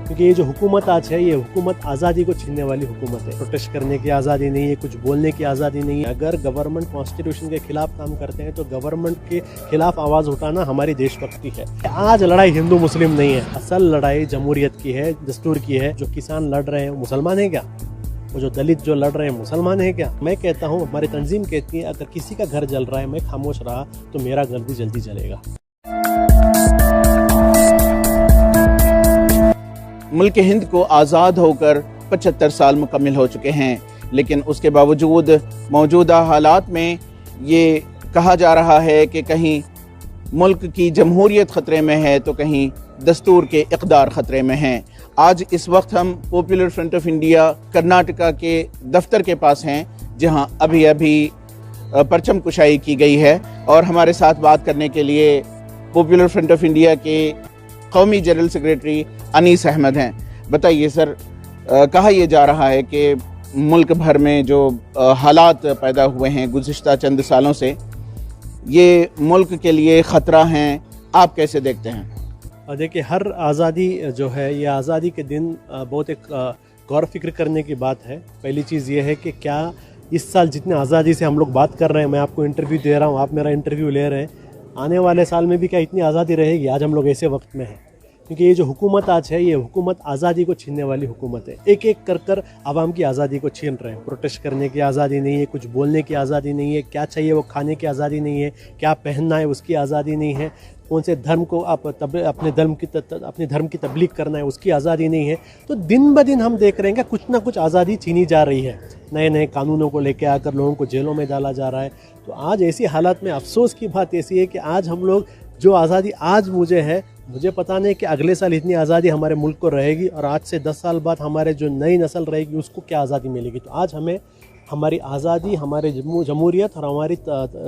क्योंकि ये जो हुकूमत आज है, ये हुकूमत आज़ादी को छीनने वाली हुकूमत है। प्रोटेस्ट करने की आज़ादी नहीं है, कुछ बोलने की आज़ादी नहीं है। अगर गवर्नमेंट कॉन्स्टिट्यूशन के खिलाफ काम करते हैं तो गवर्नमेंट के खिलाफ आवाज़ उठाना हमारी देशभक्ति है। आज लड़ाई हिंदू मुस्लिम नहीं है, असल लड़ाई जमहूरियत की है, दस्तूर की है। जो किसान लड़ रहे हैं मुसलमान है क्या? वो जो दलित जो लड़ रहे हैं मुसलमान है क्या? मैं कहता हूँ, हमारी तंजीम कहती है, अगर किसी का घर जल रहा है, मैं खामोश रहा तो मेरा घर भी जल्दी जलेगा। मुल्क हिंद को आज़ाद होकर 75 साल मुकम्मिल हो चुके हैं, लेकिन उसके बावजूद मौजूदा हालात में ये कहा जा रहा है कि कहीं मुल्क की जमहूरियत ख़तरे में है तो कहीं दस्तूर के इक़दार ख़तरे में हैं। आज इस वक्त हम popular front of India Karnataka के दफ्तर के पास हैं, जहां अभी अभी परचम कुशाई की गई है, और हमारे साथ बात करने के लिए पॉपुलर फ्रंट ऑफ इंडिया के कौमी जनरल सेक्रेटरी अनीस अहमद हैं। बताइए सर, कहा यह जा रहा है कि मुल्क भर में जो हालात पैदा हुए हैं गुज़िश्ता चंद सालों से, ये मुल्क के लिए ख़तरा हैं, आप कैसे देखते हैं? देखिए, हर आज़ादी जो है, ये आज़ादी के दिन बहुत एक गौर फिक्र करने की बात है। पहली चीज़ ये है कि क्या इस साल जितने आज़ादी से हम लोग बात कर रहे हैं, मैं आपको इंटरव्यू दे रहा हूँ, आप मेरा इंटरव्यू ले रहे हैं, आने वाले साल में भी क्या इतनी आज़ादी रहेगी? आज हम लोग ऐसे वक्त में हैं, क्योंकि ये जो हुकूमत आज है, ये हुकूमत आज़ादी को छीनने वाली हुकूमत है। एक एक कर कर आवाम की आज़ादी को छीन रहे हैं। प्रोटेस्ट करने की आज़ादी नहीं है, कुछ बोलने की आज़ादी नहीं है, क्या चाहिए वो खाने की आज़ादी नहीं है, क्या पहनना है उसकी आज़ादी नहीं है, कौन से धर्म को आप अपने धर्म की तबलीग करना है उसकी आज़ादी नहीं है। तो दिन ब दिन हम देख रहे हैं कि कुछ ना कुछ आज़ादी छीनी जा रही है। नए नए कानूनों को लेकर आकर लोगों को जेलों में डाला जा रहा है। तो आज ऐसी हालात में अफसोस की बात ऐसी है कि आज हम लोग जो आज़ादी आज मुझे पता नहीं कि अगले साल इतनी आज़ादी हमारे मुल्क को रहेगी, और आज से 10 साल बाद हमारे जो नई नस्ल रहेगी उसको क्या आज़ादी मिलेगी। तो आज हमें हमारी आज़ादी, हमारे जमहूरियत और हमारी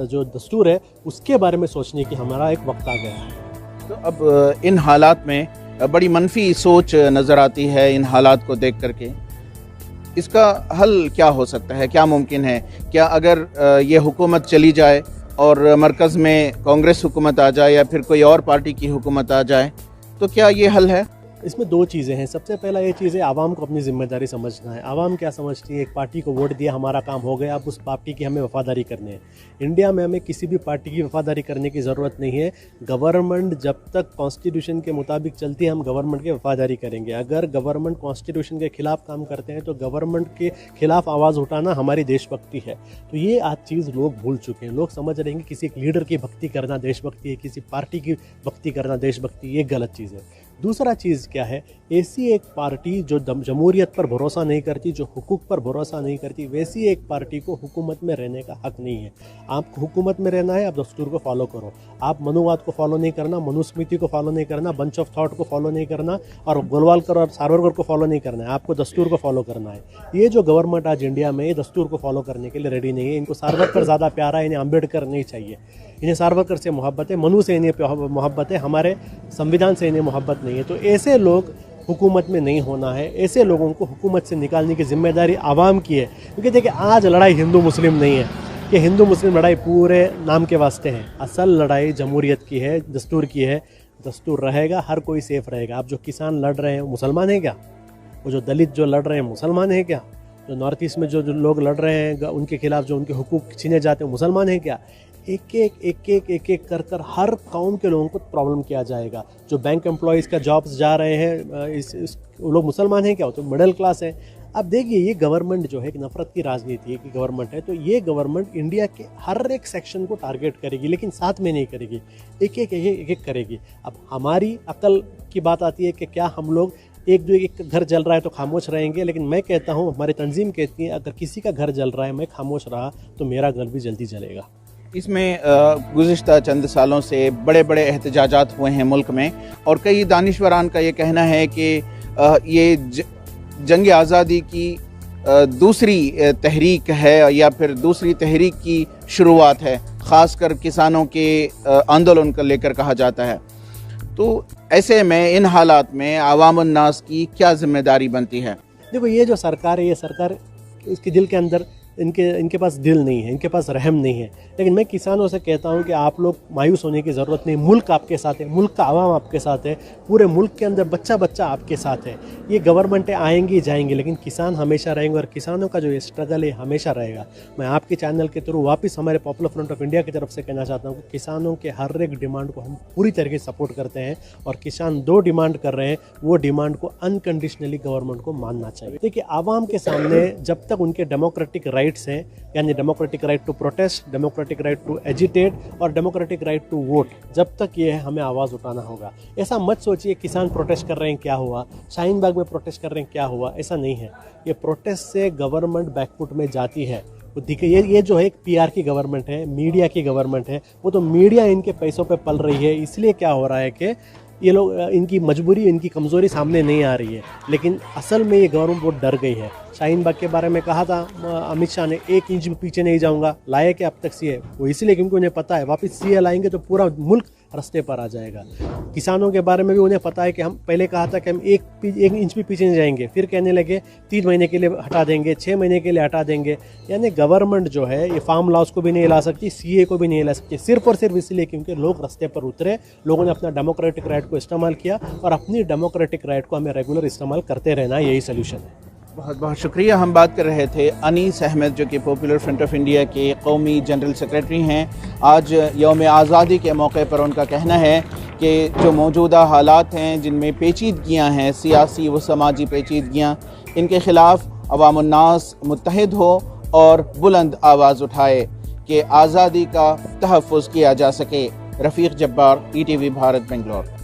जो दस्तूर है उसके बारे में सोचने की हमारा एक वक्त आ गया है। तो अब इन हालात में बड़ी मनफी सोच नज़र आती है। इन हालात को देख करके इसका हल क्या हो सकता है, क्या मुमकिन है? क्या अगर ये हुकूमत चली जाए और मरकज़ में कांग्रेस हुकूमत आ जाए या फिर कोई और पार्टी की हुकूमत आ जाए, तो क्या ये हल है? इसमें दो चीज़ें हैं। सबसे पहला ये चीज़ है, आवाम को अपनी ज़िम्मेदारी समझना है। आवाम क्या समझती है? एक पार्टी को वोट दिया, हमारा काम हो गया, अब उस पार्टी की हमें वफादारी करनी है। इंडिया में हमें किसी भी पार्टी की वफादारी करने की ज़रूरत नहीं है। गवर्नमेंट जब तक कॉन्स्टिट्यूशन के मुताबिक चलती है, हम गवर्नमेंट की वफादारी करेंगे। अगर गवर्नमेंट कॉन्स्टिट्यूशन के खिलाफ काम करते हैं तो गवर्नमेंट के खिलाफ आवाज़ उठाना हमारी देशभक्ति है। तो ये आज चीज़ लोग भूल चुके हैं। लोग समझ रहे हैं कि किसी एक लीडर की भक्ति करना देशभक्ति है, किसी पार्टी की भक्ति करना देशभक्ति, ये गलत चीज़ है। दूसरा चीज़ क्या है, ऐसी एक पार्टी जो जमहूरियत पर भरोसा नहीं करती, जो हुकूक पर भरोसा नहीं करती, वैसी एक पार्टी को हुकूमत में रहने का हक नहीं है। आपको हुकूमत में रहना है, आप दस्तूर को फॉलो करो। आप मनुवाद को फॉलो नहीं करना, मनुस्मृति को फॉलो नहीं करना, बंच ऑफ थॉट को फॉलो नहीं करना, और गोलवालकर और सावरकर को फॉलो नहीं करना है। आपको दस्तूर को फॉलो करना है। ये जो गवर्नमेंट आज इंडिया में दस्तूर को फॉलो करने के लिए रेडी नहीं है। इनको सावरकर ज़्यादा प्यारा है, इन्हें अम्बेडकर नहीं चाहिए। इन्हें सावरकर से मोहब्बत है, मनु से इन्हें मोहब्बत है, हमारे संविधान से इन्हें मोहब्बत नहीं है। तो ऐसे लोग हुकूमत में नहीं होना है। ऐसे लोगों को हुकूमत से निकालने की जिम्मेदारी आवाम की है। क्योंकि देखिए, आज लड़ाई हिंदू मुस्लिम नहीं है कि हिंदू मुस्लिम लड़ाई पूरे नाम के वास्ते है। असल लड़ाई जमहूरियत की है, दस्तूर की है। दस्तूर रहेगा, हर कोई सेफ रहेगा। अब जो किसान लड़ रहे हैं मुसलमान है क्या? वो जो दलित जो लड़ रहे हैं मुसलमान है क्या? जो नॉर्थ ईस्ट में जो लोग लड़ रहे हैं उनके खिलाफ, जो उनके हुकूक छीने जाते हैं, मुसलमान है क्या? एक एक कर कर हर कौम के लोगों को प्रॉब्लम किया जाएगा। जो बैंक एम्प्लॉयज़ का जॉब्स जा रहे हैं, वो लोग मुसलमान हैं क्या? वो तो मिडिल क्लास है। अब देखिए, ये गवर्नमेंट जो है एक नफरत की राजनीति की गवर्नमेंट है। तो ये गवर्नमेंट इंडिया के हर एक सेक्शन को टारगेट करेगी, लेकिन साथ में नहीं करेगी, एक एक करेगी। अब हमारी अकल की बात आती है कि क्या हम लोग एक घर जल रहा है तो खामोश रहेंगे? लेकिन मैं कहता हूँ, हमारी तंजीम कहती है, अगर किसी का घर जल रहा है, मैं खामोश रहा तो मेरा घर भी जल्दी जलेगा। इसमें गुज़िश्ता चंद सालों से बड़े बड़े एहतजाजात हुए हैं मुल्क में, और कई दानिश्वरान का ये कहना है कि ये जंग आज़ादी की दूसरी तहरीक है या फिर दूसरी तहरीक की शुरुआत है। ख़ासकर किसानों के आंदोलन को लेकर कहा जाता है। तो ऐसे में इन हालात में आवाम अन्नास की क्या जिम्मेदारी बनती है? देखो, ये जो सरकार है, ये सरकार इसके दिल के अंदर इनके पास दिल नहीं है, इनके पास रहम नहीं है। लेकिन मैं किसानों से कहता हूं कि आप लोग मायूस होने की ज़रूरत नहीं। मुल्क आपके साथ है, मुल्क का आवाम आपके साथ है, पूरे मुल्क के अंदर बच्चा बच्चा आपके साथ है। ये गवर्नमेंटें आएंगी जाएंगी, लेकिन किसान हमेशा रहेंगे और किसानों का जो ये स्ट्रगल है हमेशा रहेगा। मैं आपके चैनल के थ्रू वापस हमारे पॉपुलर फ्रंट ऑफ इंडिया की तरफ से कहना चाहता हूँ कि किसानों के हर एक डिमांड को हम पूरी तरीके से सपोर्ट करते हैं, और किसान 2 डिमांड कर रहे हैं, वो डिमांड को अनकंडीशनली गवर्नमेंट को मानना चाहिए। देखिए, आवाम के सामने जब तक उनके डेमोक्रेटिक राइट्स हैं, यानी democratic right to protest, democratic right to agitate और डेमोक्रेटिक राइट टू वोट, जब तक ये है हमें आवाज़ उठाना होगा। ऐसा मत सोचिए किसान प्रोटेस्ट कर रहे हैं क्या हुआ, शाहीन बाग में प्रोटेस्ट कर रहे हैं क्या हुआ, ऐसा नहीं है। ये प्रोटेस्ट से गवर्नमेंट बैकफुट में जाती है। ये जो है एक PR की गवर्नमेंट है, मीडिया की गवर्नमेंट है। वो तो मीडिया इनके पैसों पे पल रही है, इसलिए क्या हो रहा है कि ये लोग, इनकी मजबूरी, इनकी कमज़ोरी सामने नहीं आ रही है। लेकिन असल में ये गवर्नमेंट बहुत डर गई है। शाहीन बाग के बारे में कहा था अमित शाह ने, 1 इंच भी पीछे नहीं जाऊंगा, लाए कि अब तक CA, वो इसलिए क्योंकि उन्हें पता है वापस CA लाएंगे तो पूरा मुल्क रास्ते पर आ जाएगा। किसानों के बारे में भी उन्हें पता है कि हम पहले कहा था कि हम 1 इंच भी पीछे नहीं जाएंगे, फिर कहने लगे 3 महीने के लिए हटा देंगे, 6 महीने के लिए हटा देंगे। यानी गवर्नमेंट जो है ये फार्म लॉस को भी नहीं ला सकती, CA को भी नहीं ला सकती, सिर्फ और सिर्फ इसलिए क्योंकि लोग रास्ते पर उतरे, लोगों ने अपना डेमोक्रेटिक राइट को इस्तेमाल किया, और अपनी डेमोक्रेटिक राइट को हमें रेगुलर इस्तेमाल करते रहना, यही सोल्यूशन है। बहुत बहुत शुक्रिया। हम बात कर रहे थे अनीस अहमद, जो कि पॉपुलर फ्रंट ऑफ इंडिया के कौमी जनरल सेक्रेटरी हैं। आज यौम आज़ादी के मौके पर उनका कहना है कि जो मौजूदा हालात हैं, जिनमें पेचीदगियाँ हैं, सियासी व समाजी पेचीदगियाँ, इनके ख़िलाफ़ अवामुन्नास मुत्तहिद हो और बुलंद आवाज़ उठाए कि आज़ादी का तहफ़्फ़ुज़ किया जा सके। रफ़ीक जब्बार, ETV भारत, बेंगलोर।